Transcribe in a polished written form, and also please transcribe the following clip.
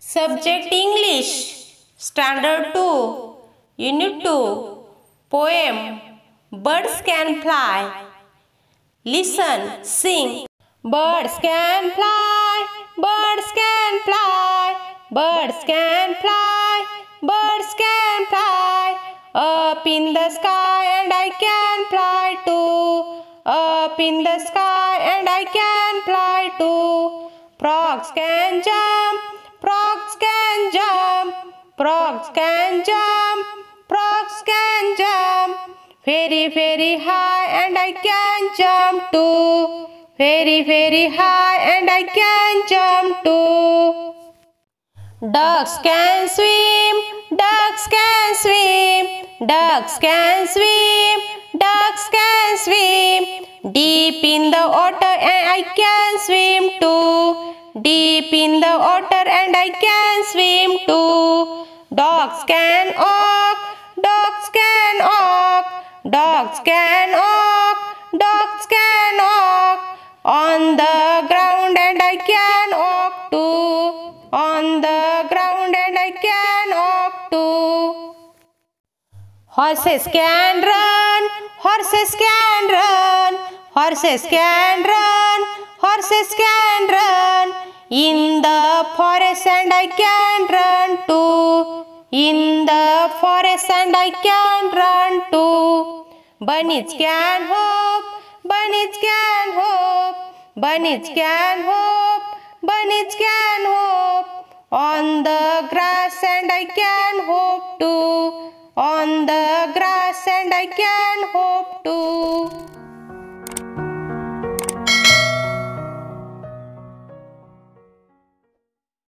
Subject English, Standard 2, Unit 2, Poem, Birds Can Fly. Listen, sing. Birds can fly, birds can fly, birds can fly, birds can fly. Up in the sky and I can fly too. Up in the sky and I can fly too. Frogs can jump, frogs can jump, frogs can jump, frogs can jump. Very, very high and I can jump too. Very, very high and I can jump too. Ducks can swim, ducks can swim, ducks can swim, ducks can swim. Deep in the water and I can swim too. Deep in the water and I can swim too. Dogs can walk, dogs can walk, dogs can walk, dogs can walk. On the ground and I can walk too. On the ground and I can walk too. Horses can run, horses can run, horses can run, horses can run. In the forest and I can run too. In the forest and I can run too. Bunnies can hop, bunnies can hop, bunnies can hop, bunnies can hop. On the grass and I can hop too. On the grass and I can